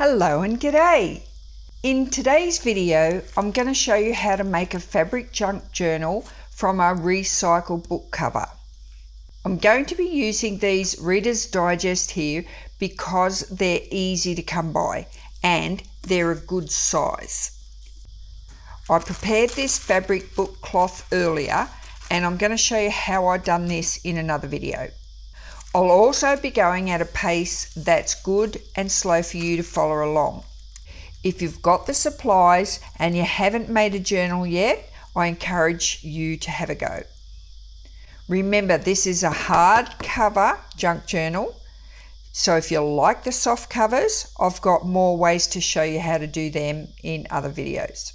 Hello and g'day! In today's video, I'm going to show you how to make a fabric junk journal from a recycled book cover. I'm going to be using these Reader's Digest here because they're easy to come by and they're a good size. I prepared this fabric book cloth earlier and I'm going to show you how I've done this in another video. I'll also be going at a pace that's good and slow for you to follow along. If you've got the supplies and you haven't made a journal yet, I encourage you to have a go. Remember, this is a hardcover junk journal, so if you like the soft covers, I've got more ways to show you how to do them in other videos.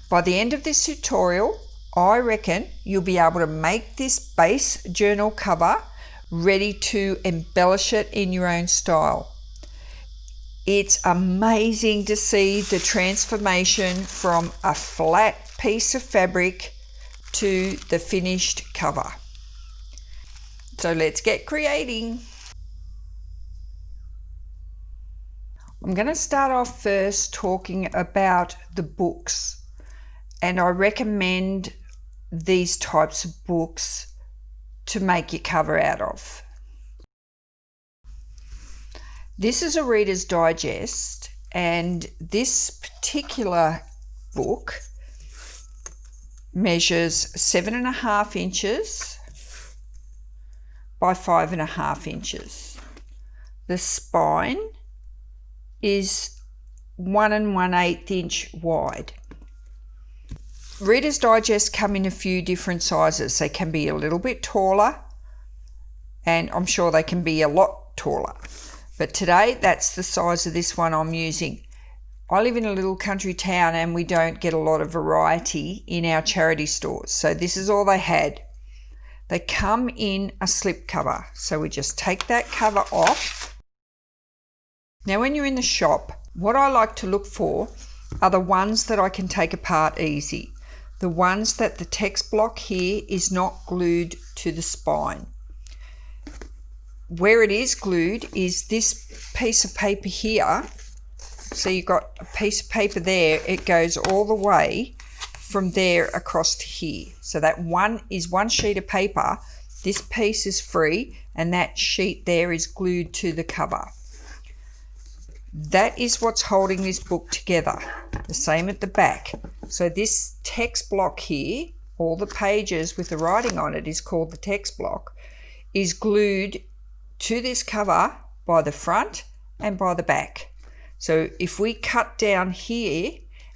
By the end of this tutorial, I reckon you'll be able to make this base journal cover ready to embellish it in your own style. It's amazing to see the transformation from a flat piece of fabric to the finished cover. So let's get creating. I'm going to start off first talking about the books, and I recommend these types of books to make your cover out of. This is a Reader's Digest, and this particular book measures 7.5 inches by 5.5 inches. The spine is 1 1/8 inch wide. Reader's Digest come in a few different sizes. They can be a little bit taller, and I'm sure they can be a lot taller. But today, that's the size of this one I'm using. I live in a little country town and we don't get a lot of variety in our charity stores. So this is all they had. They come in a slip cover. So we just take that cover off. Now when you're in the shop, what I like to look for are the ones that I can take apart easy. The ones that the text block here is not glued to the spine. Where it is glued is this piece of paper here. So you've got a piece of paper there. It goes all the way from there across to here. So that one is one sheet of paper. This piece is free and that sheet there is glued to the cover. That is what's holding this book together. The same at the back. So this text block here, all the pages with the writing on it is called the text block, is glued to this cover by the front and by the back. So if we cut down here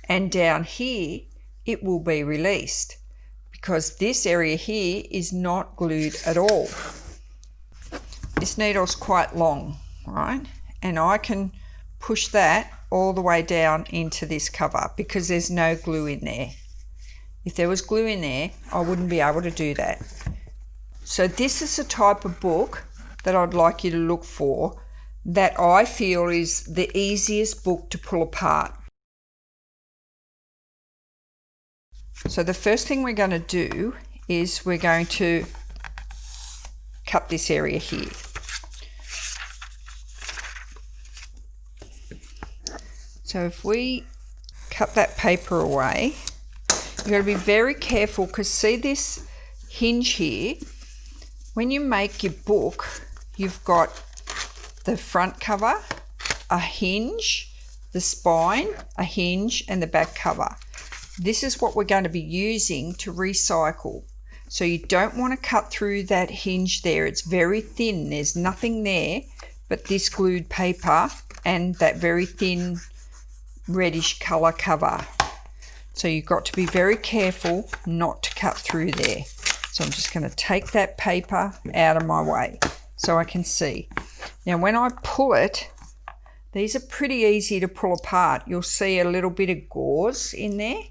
and down here, it will be released because this area here is not glued at all. This needle's quite long, right? And I can push that all the way down into this cover because there's no glue in there. If there was glue in there, I wouldn't be able to do that. So this is the type of book that I'd like you to look for that I feel is the easiest book to pull apart. So the first thing we're going to do is we're going to cut this area here. So if we cut that paper away, you've got to be very careful because see this hinge here? When you make your book, you've got the front cover, a hinge, the spine, a hinge, and the back cover. This is what we're going to be using to recycle. So you don't want to cut through that hinge there. It's very thin. There's nothing there but this glued paper and that very thin reddish colour cover. So you've got to be very careful not to cut through there. So I'm just going to take that paper out of my way so I can see. Now when I pull it, these are pretty easy to pull apart. You'll see a little bit of gauze in there.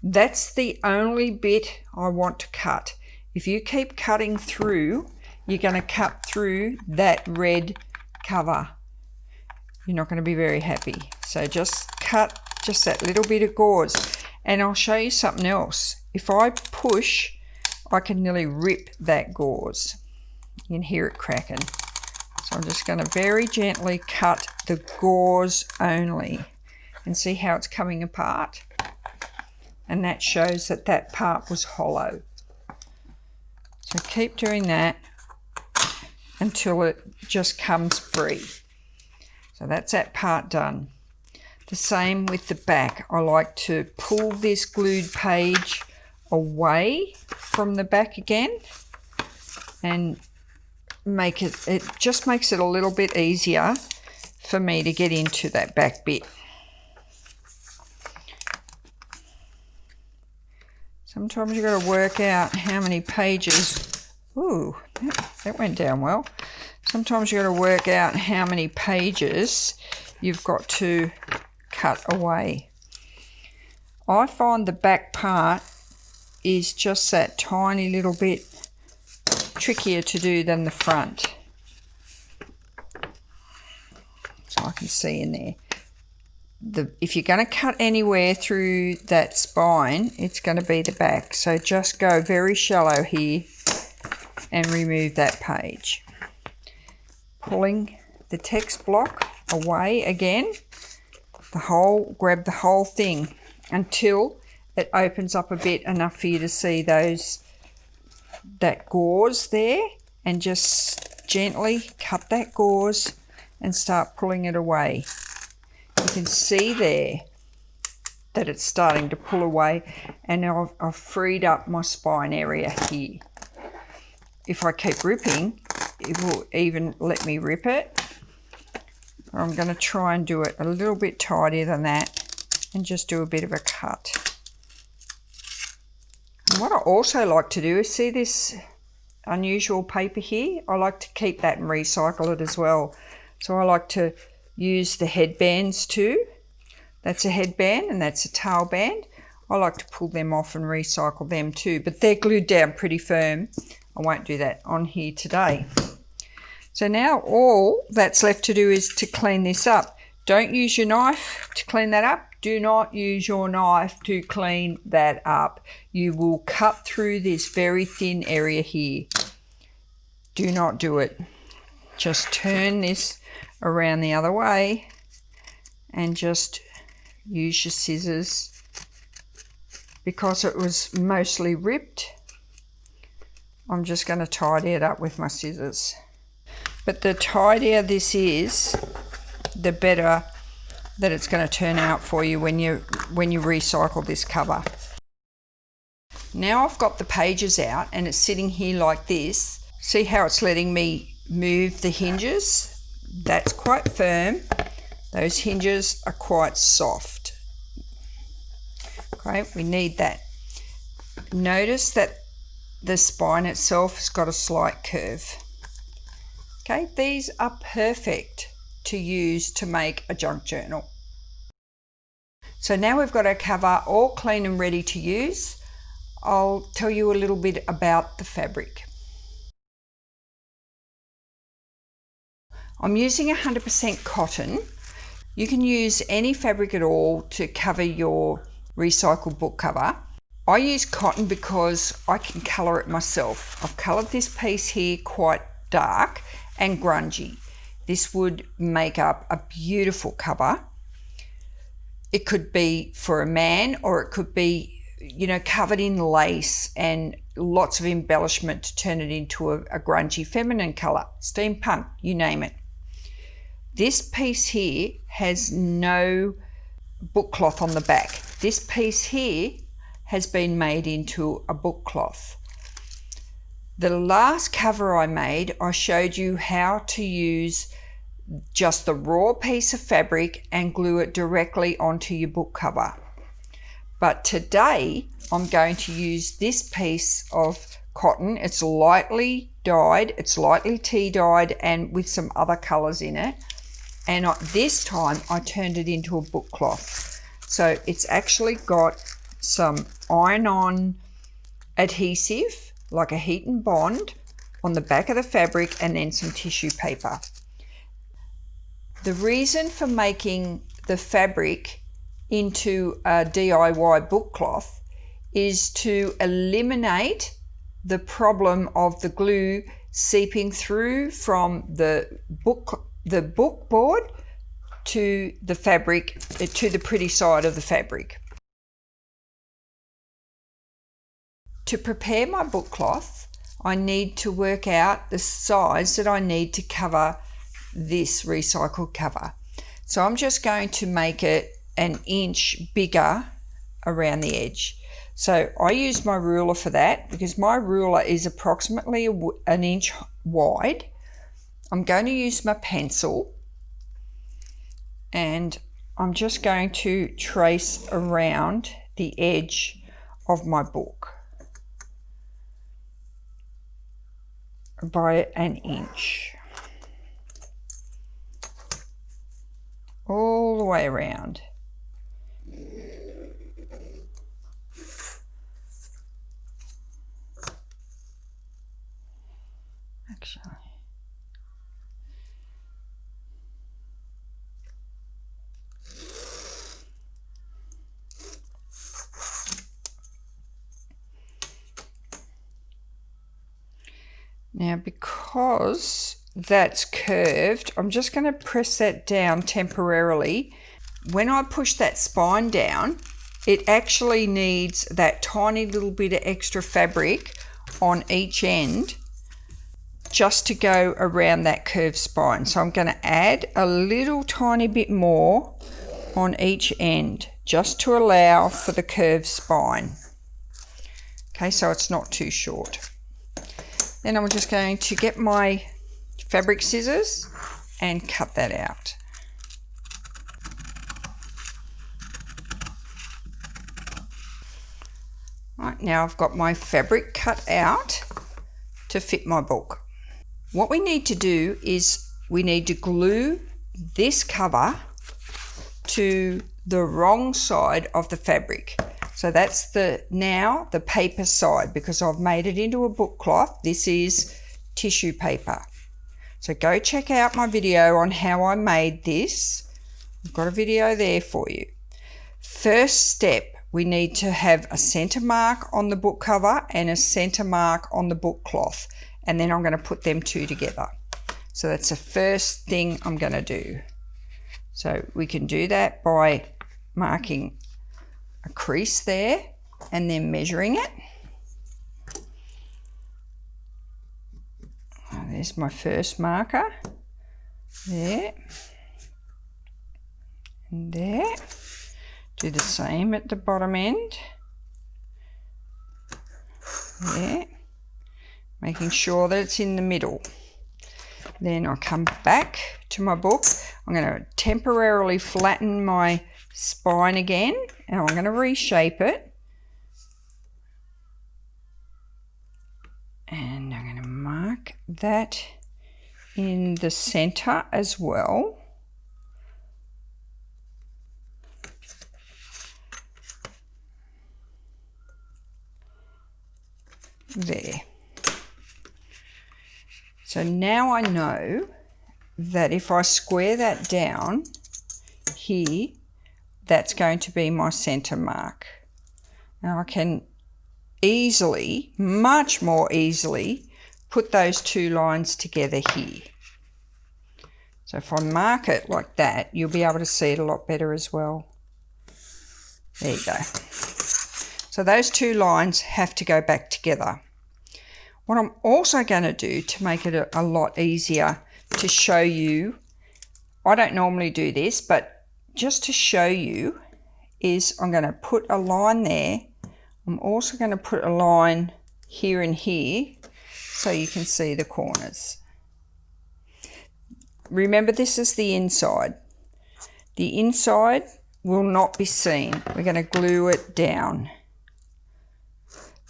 That's the only bit I want to cut. If you keep cutting through, you're going to cut through that red cover. You're not going to be very happy. So just cut just that little bit of gauze. And I'll show you something else. If I push, I can nearly rip that gauze. You can hear it cracking. So So I'm just going to very gently cut the gauze only, and see how it's coming apart. And that shows that that part was hollow. So keep doing that until it just comes free. So that's that part done. The same with the back. I like to pull this glued page away from the back again and make it, it just makes it a little bit easier for me to get into that back bit. Sometimes you've got to work out how many pages. Ooh, that went down well. Sometimes you've got to work out how many pages you've got to cut away. I find the back part is just that tiny little bit trickier to do than the front. So I can see in there. If you're going to cut anywhere through that spine, it's going to be the back. So just go very shallow here and remove that page. Pulling the text block away again, grab the whole thing until it opens up a bit enough for you to see that gauze there, and just gently cut that gauze and start pulling it away. You can see there that it's starting to pull away, and now I've freed up my spine area here. If I keep ripping, it will even let me rip it. I'm going to try and do it a little bit tidier than that and just do a bit of a cut. And what I also like to do is, see this unusual paper here? I like to keep that and recycle it as well. So I like to use the headbands too. That's a headband and that's a tail band. I like to pull them off and recycle them too, but they're glued down pretty firm. I won't do that on here today. So now all that's left to do is to clean this up. Don't use your knife to clean that up. Do not use your knife to clean that up. You will cut through this very thin area here. Do not do it. Just turn this around the other way and just use your scissors. Because it was mostly ripped, I'm just going to tidy it up with my scissors. But the tidier this is, the better that it's going to turn out for you when you recycle this cover. Now I've got the pages out and it's sitting here like this. See how it's letting me move the hinges? That's quite firm. Those hinges are quite soft. Okay, we need that. Notice that the spine itself has got a slight curve. Okay, these are perfect to use to make a junk journal. So now we've got our cover all clean and ready to use. I'll tell you a little bit about the fabric. I'm using 100% cotton. You can use any fabric at all to cover your recycled book cover. I use cotton because I can colour it myself. I've coloured this piece here quite dark and grungy. This would make up a beautiful cover. It could be for a man, or it could be, you know, covered in lace and lots of embellishment to turn it into a grungy feminine colour, steampunk, you name it. This piece here has no book cloth on the back. This piece here has been made into a book cloth. The last cover I made, I showed you how to use just the raw piece of fabric and glue it directly onto your book cover. But today I'm going to use this piece of cotton. It's lightly dyed, it's lightly tea dyed and with some other colours in it. And this time I turned it into a book cloth. So it's actually got some iron-on adhesive, like a heat and bond, on the back of the fabric, and then some tissue paper. The reason for making the fabric into a DIY book cloth is to eliminate the problem of the glue seeping through from the book board to the fabric, to the pretty side of the fabric. To prepare my book cloth, I need to work out the size that I need to cover this recycled cover. So I'm just going to make it 1 inch bigger around the edge. So I use my ruler for that because my ruler is approximately 1 inch wide. I'm going to use my pencil and I'm just going to trace around the edge of my book by 1 inch. All the way around. Actually, now because that's curved, I'm just going to press that down temporarily. When I push that spine down, it actually needs that tiny little bit of extra fabric on each end just to go around that curved spine. So I'm going to add a little tiny bit more on each end just to allow for the curved spine. Okay, so it's not too short. Then I'm just going to get my fabric scissors and cut that out. Right, now I've got my fabric cut out to fit my book. What we need to do is we need to glue this cover to the wrong side of the fabric. So that's now the paper side, because I've made it into a book cloth. This is tissue paper. So go check out my video on how I made this. I've got a video there for you. First step, we need to have a center mark on the book cover and a center mark on the book cloth. And then I'm going to put them two together. So that's the first thing I'm going to do. So we can do that by marking a crease there and then measuring it. There's my first marker. There. And there. Do the same at the bottom end. There. Making sure that it's in the middle. Then I'll come back to my book. I'm going to temporarily flatten my spine again, and I'm going to reshape it. And I'm going to mark that in the center as well. There. So now I know that if I square that down here, that's going to be my center mark. Now I can easily, much more easily, put those two lines together here. So if I mark it like that, you'll be able to see it a lot better as well. There you go. So those two lines have to go back together. What I'm also going to do to make it a lot easier to show you, I don't normally do this, but just to show you, is I'm going to put a line there. I'm also going to put a line here and here so you can see the corners. Remember, this is the inside. The inside will not be seen. We're going to glue it down.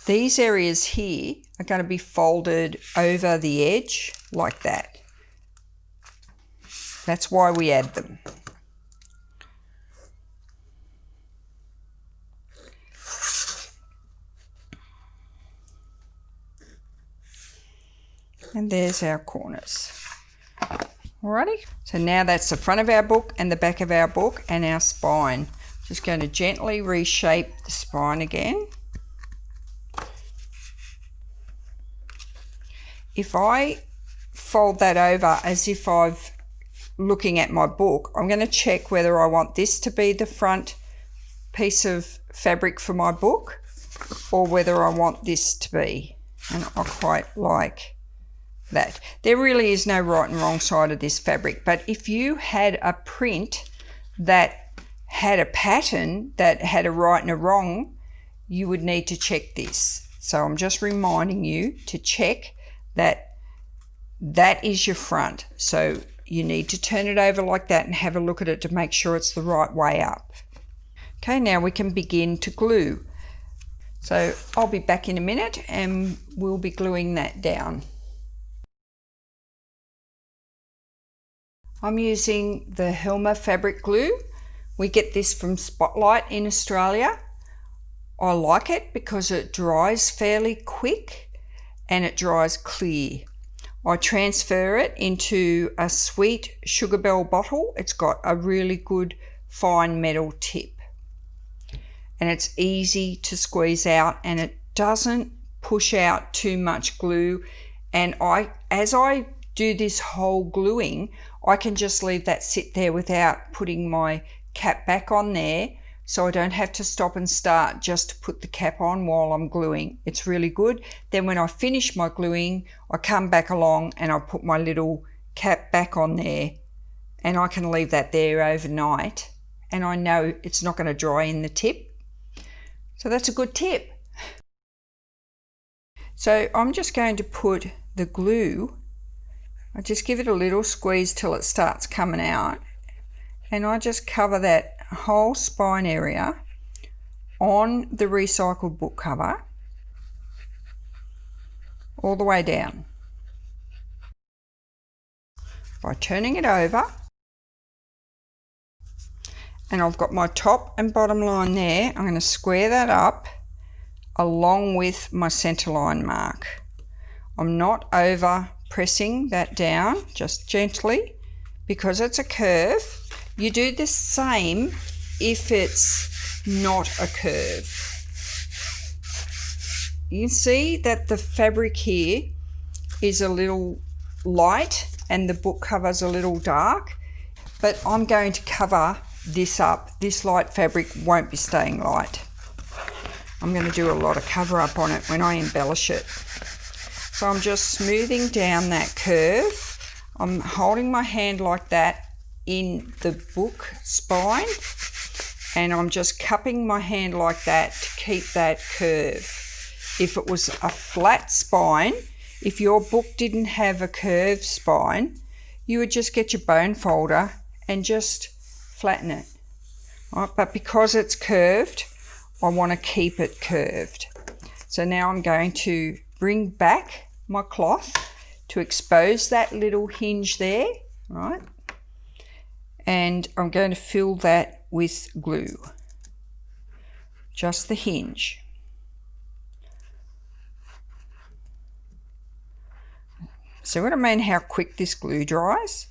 These areas here are going to be folded over the edge like that. That's why we add them. And there's our corners. Alrighty, so now that's the front of our book and the back of our book and our spine. Just going to gently reshape the spine again. if I fold that over as if I'm looking at my book, I'm going to check whether I want this to be the front piece of fabric for my book or whether I want this to be, and I quite like that. There really is no right and wrong side of this fabric, but if you had a print that had a pattern that had a right and a wrong, you would need to check this. So I'm just reminding you to check that that is your front. So you need to turn it over like that and have a look at it to make sure it's the right way up. Okay, now we can begin to glue. So I'll be back in a minute and we'll be gluing that down. I'm using the 𝗙𝗲 fabric glue. We get this from Spotlight in Australia. I like it because it dries fairly quick and it dries clear. I transfer it into a 𝗷𝗂𝗕𝗥𝗖 bottle. It's got a really good fine metal tip. And it's easy to squeeze out and it doesn't push out too much glue. And as I do this whole gluing, I can just leave that sit there without putting my cap back on there, so I don't have to stop and start just to put the cap on while I'm gluing. It's really good. Then when I finish my gluing, I come back along and I put my little cap back on there, and I can leave that there overnight and I know it's not going to dry in the tip. So that's a good tip. So I'm just going to put the glue, I just give it a little squeeze till it starts coming out, and I just cover that whole spine area on the recycled book cover all the way down by turning it over. And I've got my top and bottom line there. I'm going to square that up along with my center line mark. I'm not over pressing that down, just gently, because it's a curve. You do the same if it's not a curve. You can see that the fabric here is a little light and the book cover's a little dark, but I'm going to cover this up. This light fabric won't be staying light. I'm going to do a lot of cover up on it when I embellish it. So I'm just smoothing down that curve. I'm holding my hand like that in the book spine, and I'm just cupping my hand like that to keep that curve. If it was a flat spine, if your book didn't have a curved spine, you would just get your bone folder and just flatten it. Right, but because it's curved, I want to keep it curved. So now I'm going to bring back my cloth to expose that little hinge there, right? And I'm going to fill that with glue, just the hinge. See what I mean, how quick this glue dries?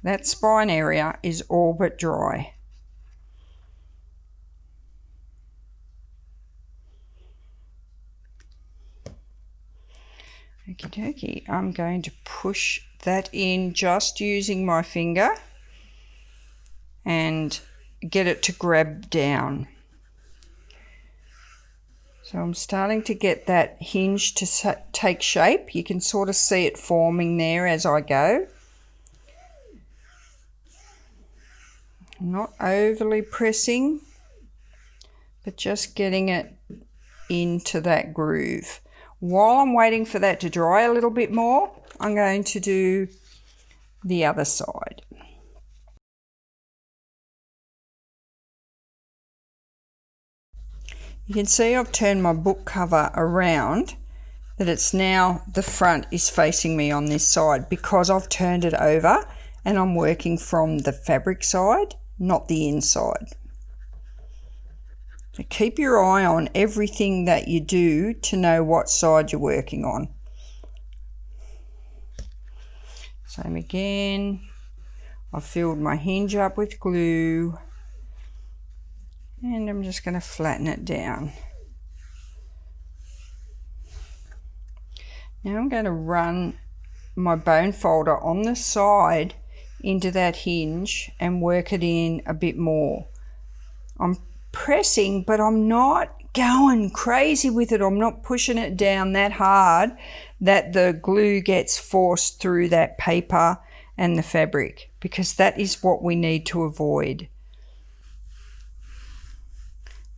That spine area is all but dry. Okie dokie, I'm going to push that in just using my finger and get it to grab down. So I'm starting to get that hinge to take shape. You can sort of see it forming there as I go. I'm not overly pressing, but just getting it into that groove. While I'm waiting for that to dry a little bit more, I'm going to do the other side. You can see I've turned my book cover around, that it's now the front is facing me on this side because I've turned it over and I'm working from the fabric side, not the inside. So keep your eye on everything that you do to know what side you're working on. Same again. I've filled my hinge up with glue and I'm just going to flatten it down. Now I'm going to run my bone folder on the side into that hinge and work it in a bit more. I'm pressing, but I'm not going crazy with it. I'm not pushing it down that hard that the glue gets forced through that paper and the fabric, because that is what we need to avoid.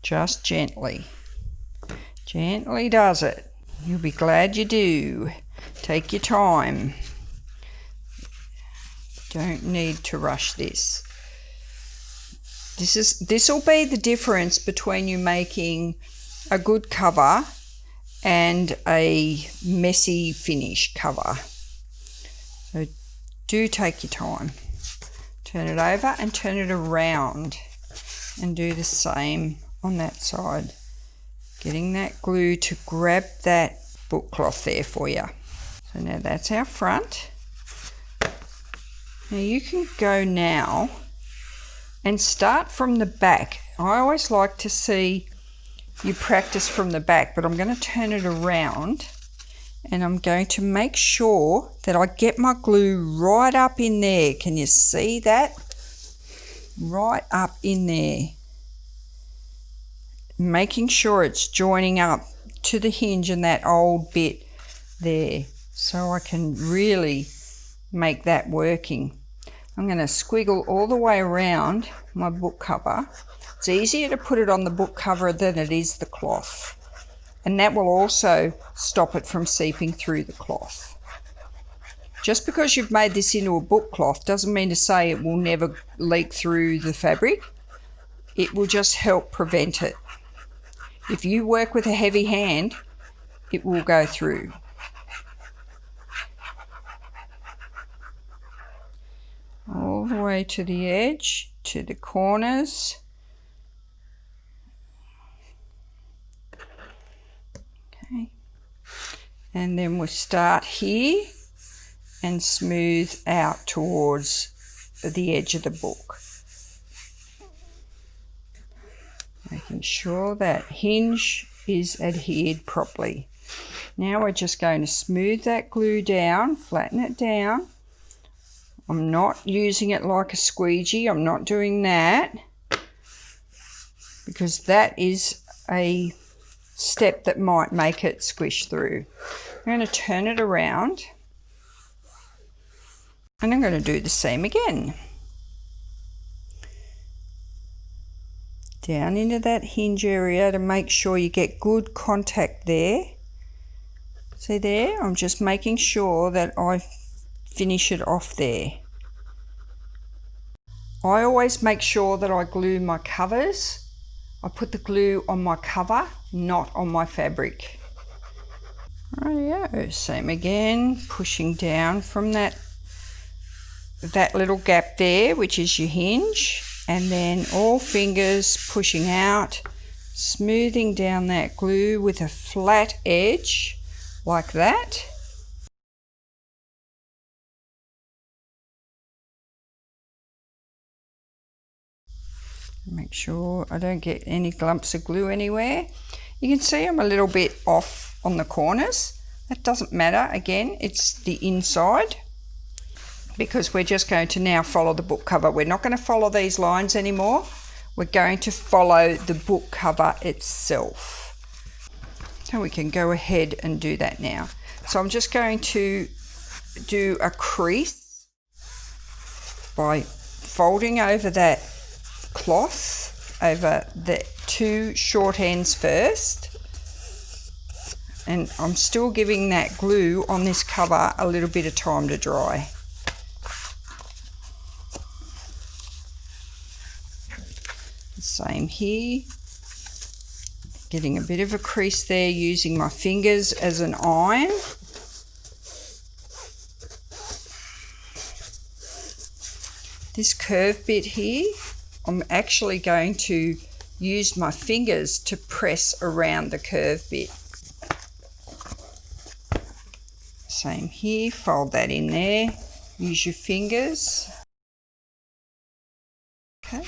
Just gently. Gently does it. You'll be glad you do. Take your time. Don't need to rush this. This will be the difference between you making a good cover and a messy finish cover. So do take your time. Turn it over and turn it around and do the same on that side. Getting that glue to grab that book cloth there for you. So now that's our front. Now you can go now and start from the back. I always like to see you practice from the back, but I'm going to turn it around and I'm going to make sure that I get my glue right up in there. Can you see that? Right up in there. Making sure it's joining up to the hinge and that old bit there, so I can really make that working. I'm going to squiggle all the way around my book cover. It's easier to put it on the book cover than it is the cloth, and that will also stop it from seeping through the cloth. Just because you've made this into a book cloth doesn't mean to say it will never leak through the fabric. It will just help prevent it. If you work with a heavy hand, it will go through. All the way to the edge, to the corners. Okay. And then we'll start here and smooth out towards the edge of the book. Making sure that hinge is adhered properly. Now we're just going to smooth that glue down, flatten it down. I'm not using it like a squeegee. I'm not doing that, because that is a step that might make it squish through. I'm going to turn it around and I'm going to do the same again. Down into that hinge area to make sure you get good contact there. See there? I'm just making sure that I finish it off there. I always make sure that I glue my covers. I put the glue on my cover, not on my fabric. Rightio, same again, pushing down from that little gap there, which is your hinge, and then all fingers pushing out, smoothing down that glue with a flat edge like that. Make sure I don't get any clumps of glue anywhere. You can see I'm a little bit off on the corners. That doesn't matter. Again, it's the inside, because we're just going to now follow the book cover. We're not going to follow these lines anymore. We're going to follow the book cover itself. So we can go ahead and do that now. So I'm just going to do a crease by folding over that cloth over the two short ends first, and I'm still giving that glue on this cover a little bit of time to dry. Same here, getting a bit of a crease there using my fingers as an iron. This curved bit here, I'm actually going to use my fingers to press around the curved bit. Same here, fold that in there, use your fingers. Okay.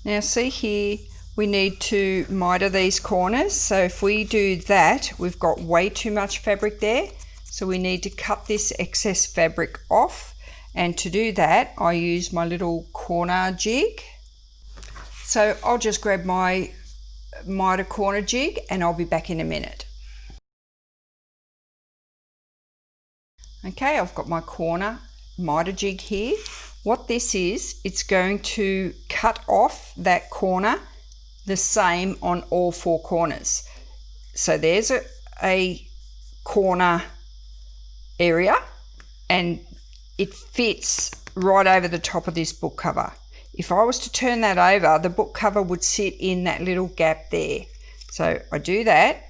Now see here, we need to miter these corners. So if we do that, we've got way too much fabric there. So we need to cut this excess fabric off, and to do that I use my little corner jig. So I'll just grab my miter corner jig and I'll be back in a minute. Okay, I've got my corner miter jig here. What this is, it's going to cut off that corner the same on all four corners. So there's a corner area and it fits right over the top of this book cover. If I was to turn that over, the book cover would sit in that little gap there. So I do that,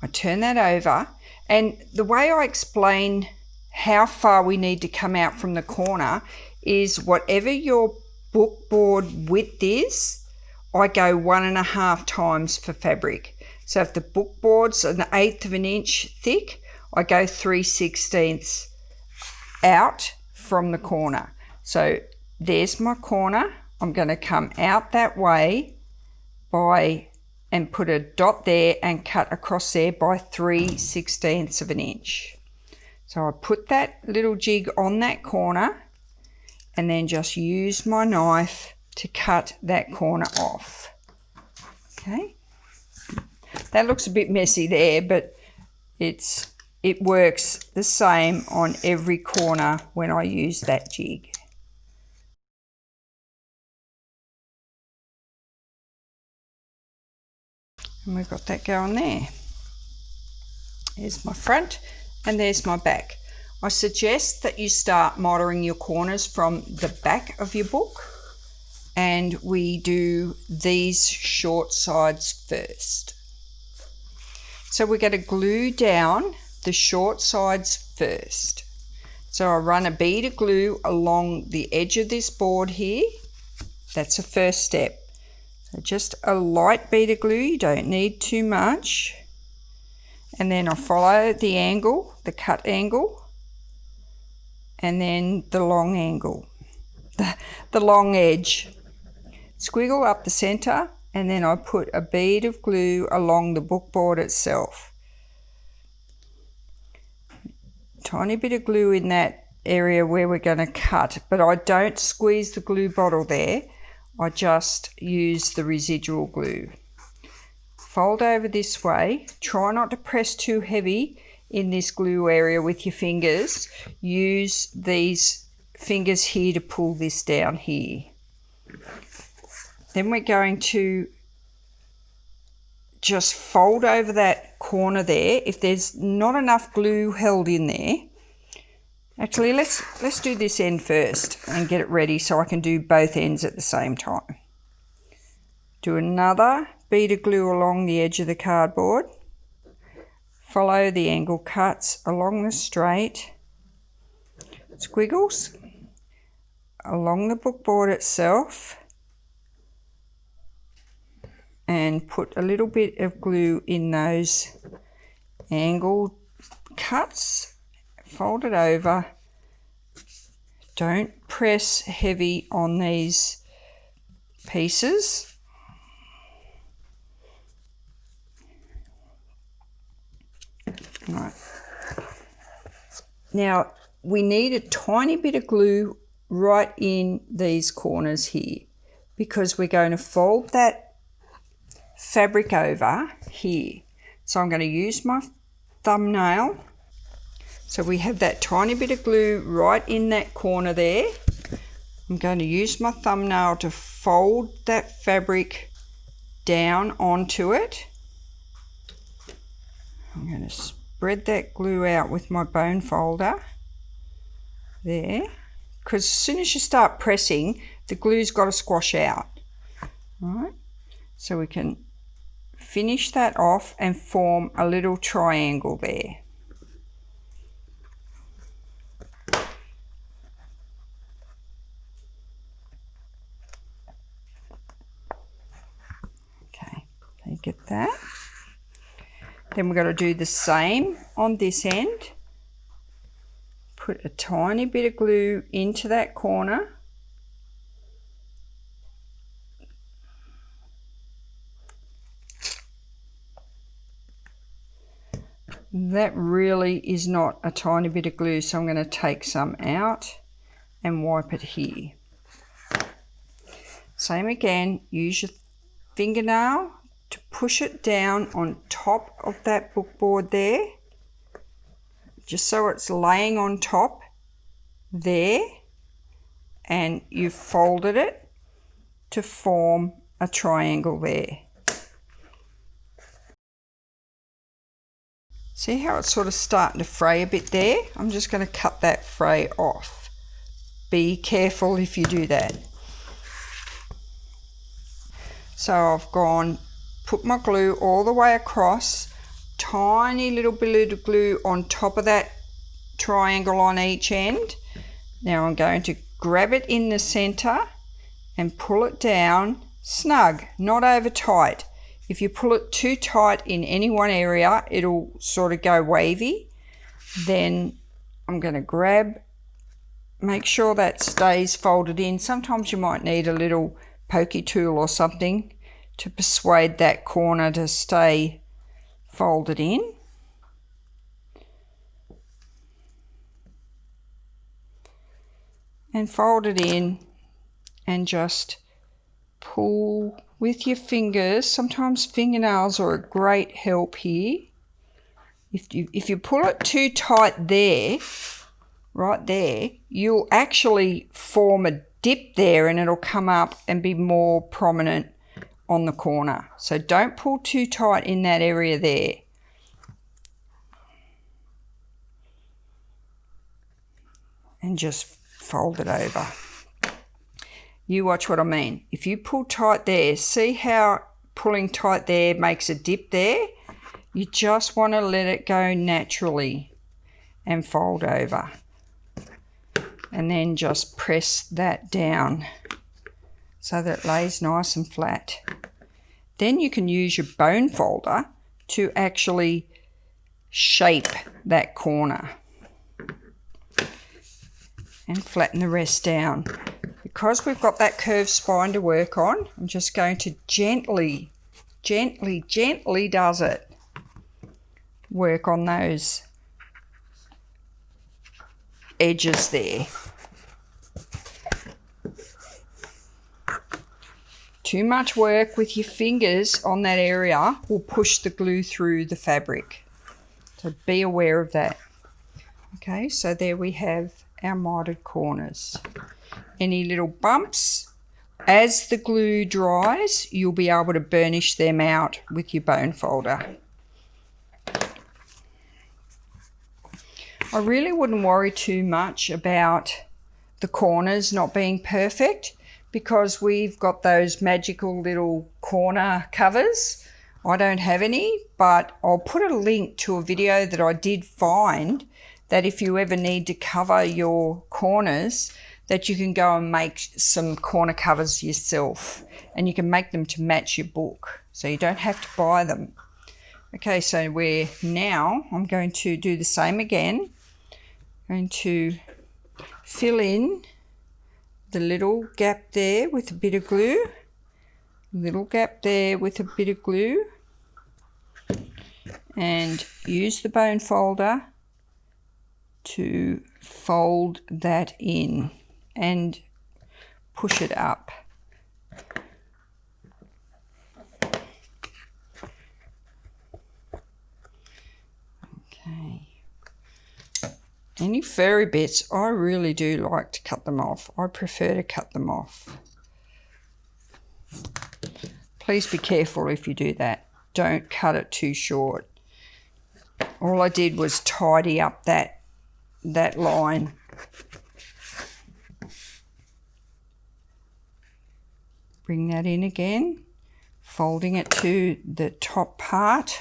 I turn that over, and the way I explain how far we need to come out from the corner is whatever your book board width is, I go 1.5 times for fabric. So if the book board's 1/8 of an inch thick, I go 3/16 out from the corner. So there's my corner. I'm going to come out that way and put a dot there and cut across there by 3/16 of an inch. So I put that little jig on that corner and then just use my knife to cut that corner off. Okay, that looks a bit messy there, but it works the same on every corner when I use that jig. And we've got that going there. There's my front and there's my back. I suggest that you start mitering your corners from the back of your book, and we do these short sides first. So we're going to glue down the short sides first. So I run a bead of glue along the edge of this board here. That's the first step. So just a light bead of glue, you don't need too much. And then I follow the angle, the cut angle, and then the long angle, the long edge. Squiggle up the center, and then I put a bead of glue along the book board itself. Tiny bit of glue in that area where we're going to cut, but I don't squeeze the glue bottle there. I just use the residual glue. Fold over this way. Try not to press too heavy in this glue area with your fingers. Use these fingers here to pull this down here. Then we're going to just fold over that corner there. If there's not enough glue held in there, actually let's do this end first and get it ready so I can do both ends at the same time. Do another bead of glue along the edge of the cardboard. Follow the angle cuts along the straight. Squiggles along the book board itself. And put a little bit of glue in those angle cuts. Fold it over. Don't press heavy on these pieces. Right. Now we need a tiny bit of glue right in these corners here, because we're going to fold that fabric over here. So I'm going to use my thumbnail. So we have that tiny bit of glue right in that corner there. I'm going to use my thumbnail to fold that fabric down onto it. I'm going to spread that glue out with my bone folder there, because as soon as you start pressing, the glue's got to squash out. All right, so we can finish that off and form a little triangle there. Okay, so you get that. Then we're going to do the same on this end. Put a tiny bit of glue into that corner. That really is not a tiny bit of glue, so I'm going to take some out and wipe it here. Same again, use your fingernail to push it down on top of that bookboard there, just so it's laying on top there, and you've folded it to form a triangle there. See how it's sort of starting to fray a bit there? I'm just going to cut that fray off. Be careful if you do that. So I've put my glue all the way across, tiny little bit of glue on top of that triangle on each end. Now I'm going to grab it in the center and pull it down snug, not over tight. If you pull it too tight in any one area, it'll sort of go wavy. Then I'm going to make sure that stays folded in. Sometimes you might need a little pokey tool or something to persuade that corner to stay folded in. And fold it in and just pull with your fingers. Sometimes fingernails are a great help here. If you pull it too tight there, right there, you'll actually form a dip there and it'll come up and be more prominent on the corner. So don't pull too tight in that area there. And just fold it over. You watch what I mean. If you pull tight there, see how pulling tight there makes a dip there? You just want to let it go naturally and fold over. And then just press that down so that it lays nice and flat. Then you can use your bone folder to actually shape that corner and flatten the rest down. Because we've got that curved spine to work on, I'm just going to gently does it work on those edges there. Too much work with your fingers on that area will push the glue through the fabric. So be aware of that. Okay, so there we have our mitered corners. Any little bumps, as the glue dries, you'll be able to burnish them out with your bone folder. I really wouldn't worry too much about the corners not being perfect because we've got those magical little corner covers. I don't have any, but I'll put a link to a video that I did find that if you ever need to cover your corners, that you can go and make some corner covers yourself, and you can make them to match your book, so you don't have to buy them. Okay, so I'm going to do the same again. I'm going to fill in the little gap there with a bit of glue, little gap there with a bit of glue, and use the bone folder to fold that in and push it up. Okay. Any furry bits, I really do like to cut them off. I prefer to cut them off. Please be careful if you do that. Don't cut it too short. All I did was tidy up that line. Bring that in again, folding it to the top part.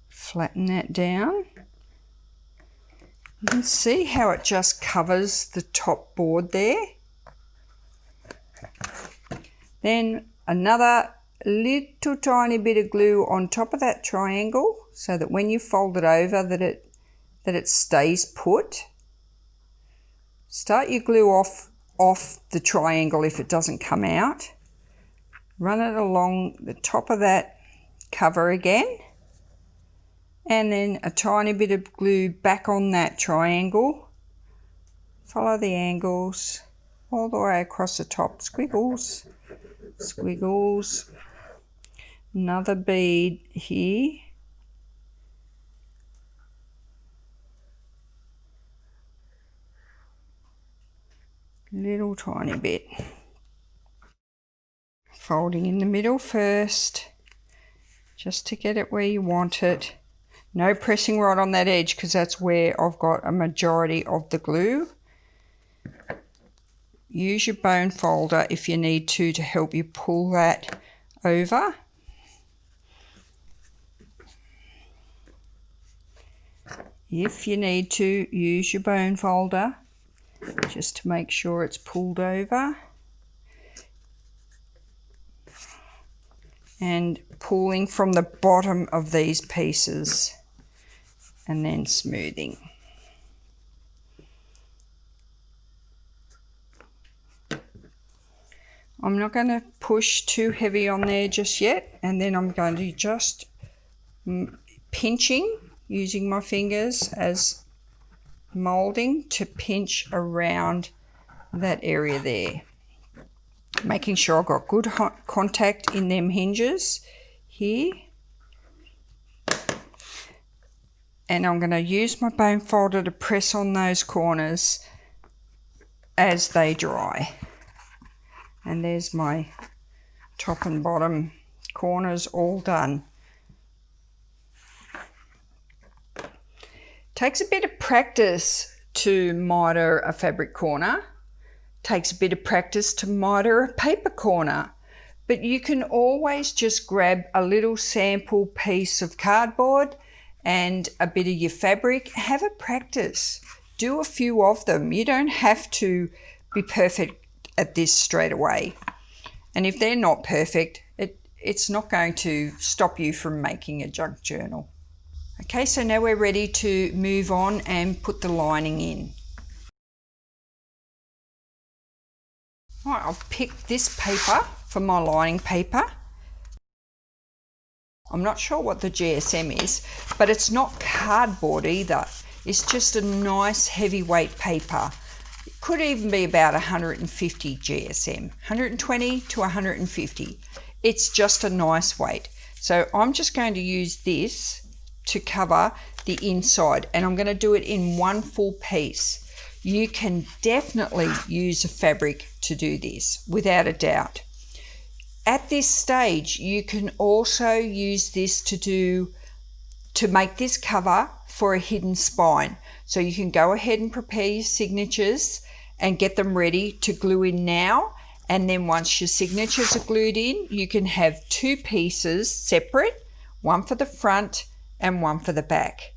Flatten that down. You can see how it just covers the top board there. Then another little tiny bit of glue on top of that triangle so that when you fold it over that it stays put. Start your glue off the triangle if it doesn't come out. Run it along the top of that cover again, and then a tiny bit of glue back on that triangle. Follow the angles all the way across the top, squiggles, squiggles, another bead here, little tiny bit, folding in the middle first just to get it where you want it. No pressing right on that edge because that's where I've got a majority of the glue. Use your bone folder if you need to help you pull that over. If you need to, use your bone folder just to make sure it's pulled over. And pulling from the bottom of these pieces and then smoothing. I'm not going to push too heavy on there just yet, and then I'm going to just pinching, using my fingers as moulding to pinch around that area there. Making sure I've got good contact in them hinges here. And I'm going to use my bone folder to press on those corners as they dry. And there's my top and bottom corners all done. Takes a bit of practice to miter a fabric corner. Takes a bit of practice to miter a paper corner. But you can always just grab a little sample piece of cardboard and a bit of your fabric. Have a practice. Do a few of them. You don't have to be perfect at this straight away, and if they're not perfect, it's not going to stop you from making a junk journal. Okay, so now we're ready to move on and put the lining in. All right, I've picked this paper for my lining paper. I'm not sure what the GSM is, but it's not cardboard either. It's just a nice heavyweight paper. It could even be about 150 GSM, 120 to 150. It's just a nice weight. So I'm just going to use this to cover the inside, and I'm going to do it in one full piece. You can definitely use a fabric to do this, without a doubt. At this stage, you can also use this to make this cover for a hidden spine. So you can go ahead and prepare your signatures and get them ready to glue in now. And then once your signatures are glued in, you can have two pieces separate, one for the front and one for the back.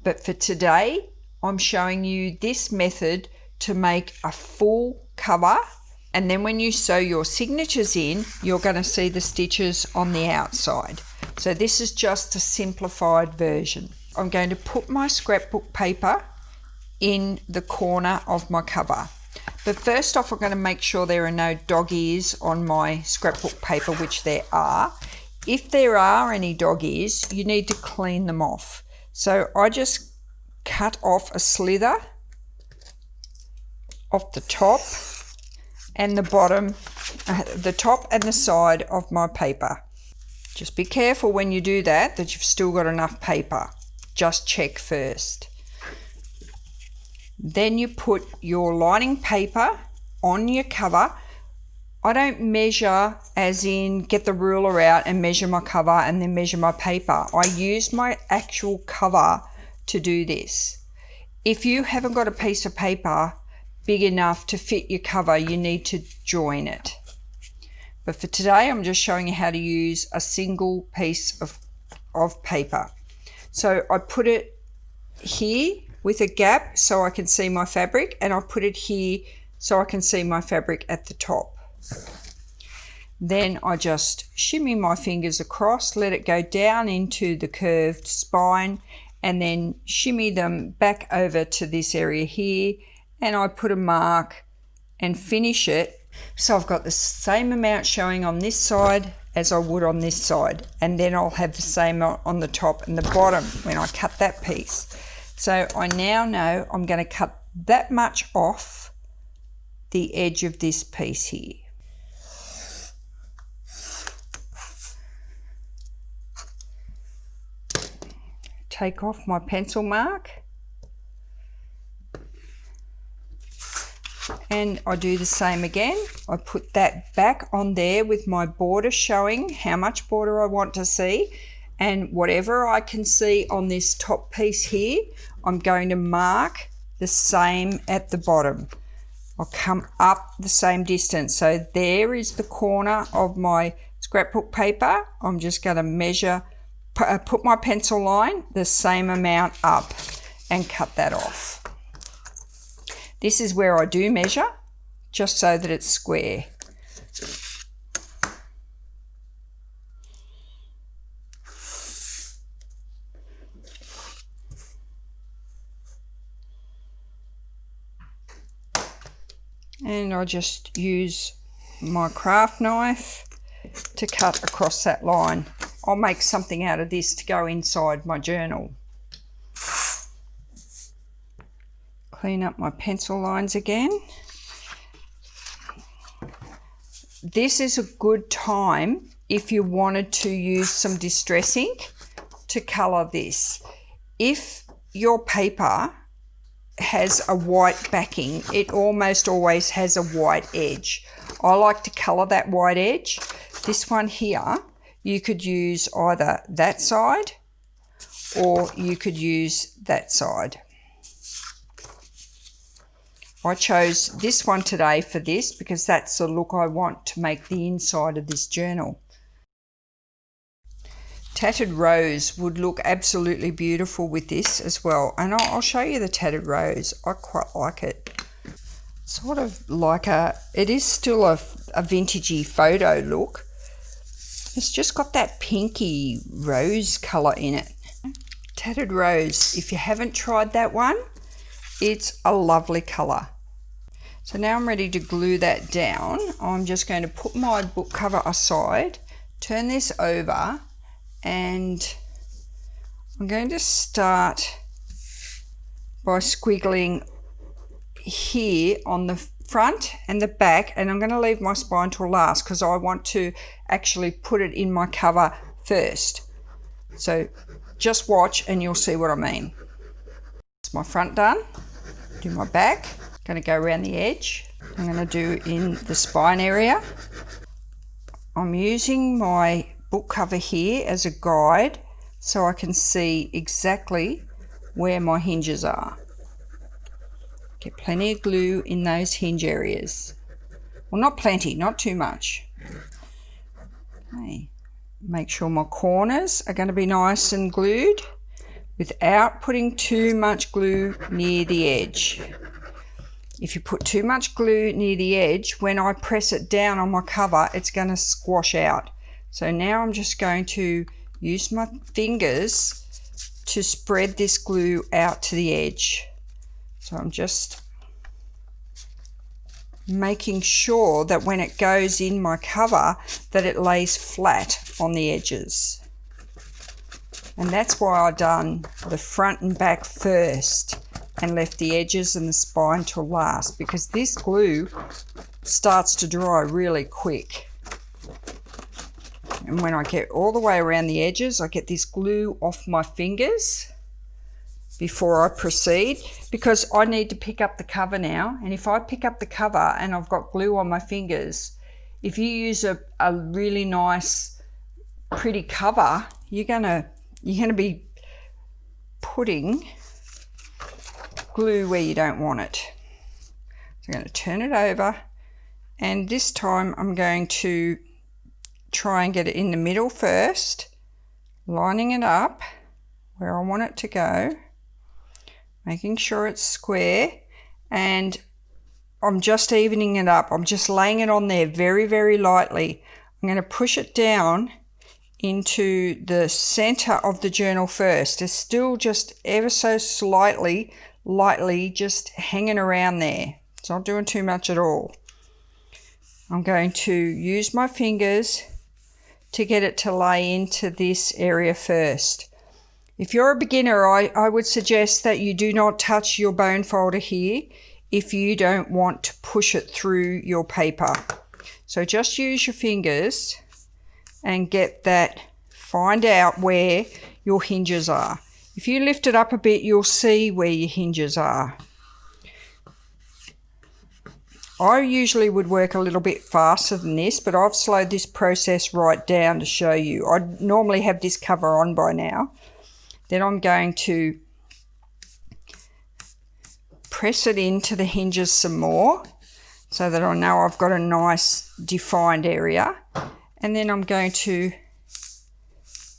But for today, I'm showing you this method to make a full cover. And then when you sew your signatures in, you're going to see the stitches on the outside. So this is just a simplified version. I'm going to put my scrapbook paper in the corner of my cover. But first off, I'm going to make sure there are no dog ears on my scrapbook paper, which there are. If there are any dog ears, you need to clean them off. So I just cut off a slither off the top and the bottom, the top and the side of my paper. Just be careful when you do that you've still got enough paper. Just check first. Then you put your lining paper on your cover. I don't measure as in get the ruler out and measure my cover and then measure my paper. I use my actual cover to do this. If you haven't got a piece of paper big enough to fit your cover, you need to join it. But for today, I'm just showing you how to use a single piece of paper. So I put it here with a gap so I can see my fabric, and I put it here so I can see my fabric at the top. Then I just shimmy my fingers across, let it go down into the curved spine, and then shimmy them back over to this area here, and I put a mark and finish it So I've got the same amount showing on this side as I would on this side, and then I'll have the same on the top and the bottom when I cut that piece. So I now know I'm going to cut that much off the edge of this piece here. Take off my pencil mark, and I do the same again. I put that back on there with my border showing how much border I want to see, and whatever I can see on this top piece here, I'm going to mark the same at the bottom. I'll come up the same distance. So there is the corner of my scrapbook paper. I'm just going to measure, put my pencil line the same amount up and cut that off. This is where I do measure, just so that it's square. And I just use my craft knife to cut across that line. I'll make something out of this to go inside my journal. Clean up my pencil lines again. This is a good time if you wanted to use some distress ink to colour this. If your paper has a white backing, it almost always has a white edge. I like to colour that white edge. This one here, you could use either that side or you could use that side. I chose this one today for this because that's the look I want to make the inside of this journal. Tattered rose would look absolutely beautiful with this as well, and I'll show you the tattered rose. I quite like it. Sort of like it is still a vintagey photo look. It's just got that pinky rose colour in it. Tattered rose, if you haven't tried that one, it's a lovely colour. So now I'm ready to glue that down. I'm just going to put my book cover aside, turn this over, and I'm going to start by squiggling here on the front and the back, and I'm going to leave my spine till last because I want to actually put it in my cover first. So just watch and you'll see what I mean. It's my front done. Do my back. Going to go around the edge. I'm going to do in the spine area. I'm using my book cover here as a guide so I can see exactly where my hinges are. Get plenty of glue in those hinge areas. Well, not plenty, not too much. Okay. Make sure my corners are going to be nice and glued without putting too much glue near the edge. If you put too much glue near the edge, when I press it down on my cover, it's going to squash out. So now I'm just going to use my fingers to spread this glue out to the edge. So I'm just making sure that when it goes in my cover, that it lays flat on the edges. And that's why I've done the front and back first and left the edges and the spine till last, because this glue starts to dry really quick. And when I get all the way around the edges, I get this glue off my fingers before I proceed, because I need to pick up the cover now. And if I pick up the cover and I've got glue on my fingers, if you use a really nice, pretty cover, you're gonna be putting glue where you don't want it. So I'm going to turn it over, and this time I'm going to try and get it in the middle first, lining it up where I want it to go, making sure it's square, and I'm just evening it up. I'm just laying it on there very, very lightly. I'm going to push it down into the center of the journal first. It's still just ever so lightly just hanging around there. It's not doing too much at all. I'm going to use my fingers to get it to lay into this area first. If you're a beginner, I would suggest that you do not touch your bone folder here if you don't want to push it through your paper. So just use your fingers and get that, find out where your hinges are. If you lift it up a bit, you'll see where your hinges are. I usually would work a little bit faster than this, but I've slowed this process right down to show you. I normally have this cover on by now. Then I'm going to press it into the hinges some more so that I know I've got a nice defined area. And then I'm going to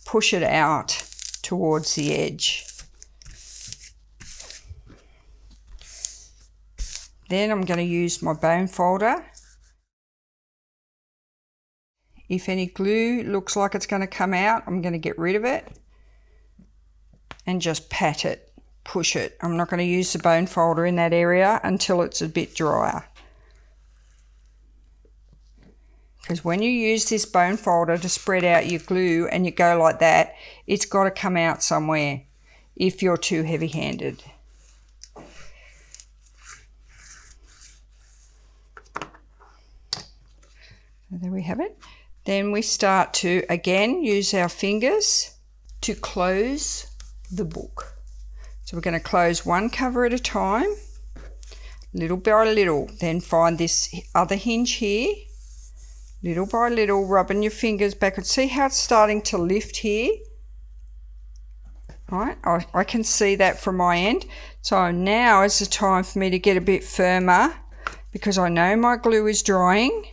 push it out towards the edge. Then I'm going to use my bone folder. If any glue looks like it's going to come out, I'm going to get rid of it and just pat it, push it. I'm not going to use the bone folder in that area until it's a bit drier. Because when you use this bone folder to spread out your glue and you go like that, it's got to come out somewhere if you're too heavy-handed. There we have it. Then we start to again use our fingers to close the book. So we're going to close one cover at a time, little by little. Then find this other hinge here, little by little, rubbing your fingers backwards. See how it's starting to lift here? Right, I can see that from my end. So now is the time for me to get a bit firmer because I know my glue is drying.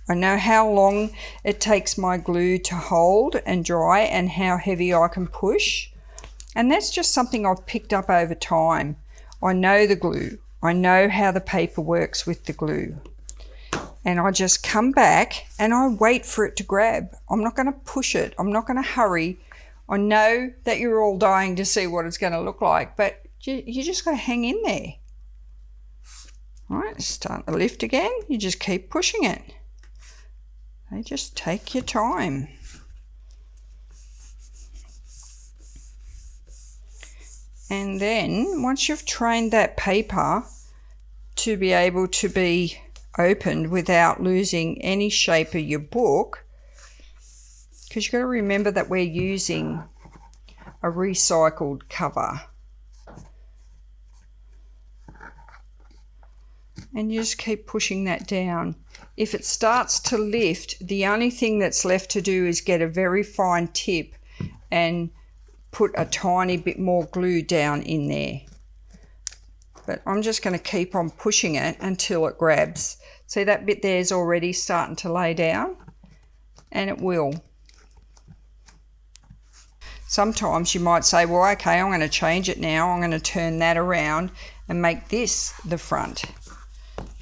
I know how long it takes my glue to hold and dry and how heavy I can push. And that's just something I've picked up over time. I know the glue. I know how the paper works with the glue. And I just come back and I wait for it to grab. I'm not going to push it. I'm not going to hurry. I know that you're all dying to see what it's going to look like, but you just got to hang in there. All right, it's starting to lift again. You just keep pushing it. Just take your time. And then once you've trained that paper to be able to be opened without losing any shape of your book, because you've got to remember that we're using a recycled cover. And you just keep pushing that down. If it starts to lift, the only thing that's left to do is get a very fine tip and put a tiny bit more glue down in there. But I'm just going to keep on pushing it until it grabs. See, that bit there is already starting to lay down, and it will. Sometimes you might say, well, okay, I'm going to change it now. I'm going to turn that around and make this the front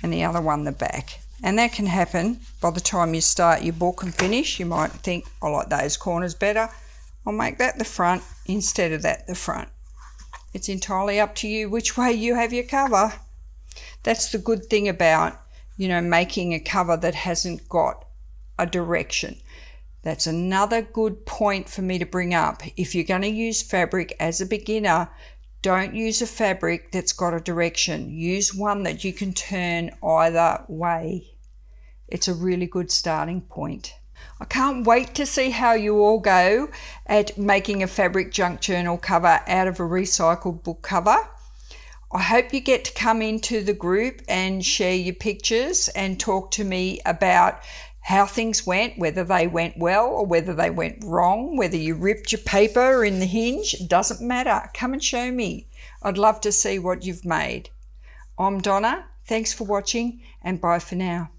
and the other one the back. And that can happen by the time you start your book and finish. You might think, I like those corners better. I'll make that the front instead of that the front. It's entirely up to you which way you have your cover. That's the good thing about, making a cover that hasn't got a direction. That's another good point for me to bring up. If you're going to use fabric as a beginner, don't use a fabric that's got a direction. Use one that you can turn either way. It's a really good starting point. I can't wait to see how you all go at making a fabric junk journal cover out of a recycled book cover. I hope you get to come into the group and share your pictures and talk to me about how things went, whether they went well or whether they went wrong, whether you ripped your paper in the hinge. It doesn't matter. Come and show me. I'd love to see what you've made. I'm Donna. Thanks for watching and bye for now.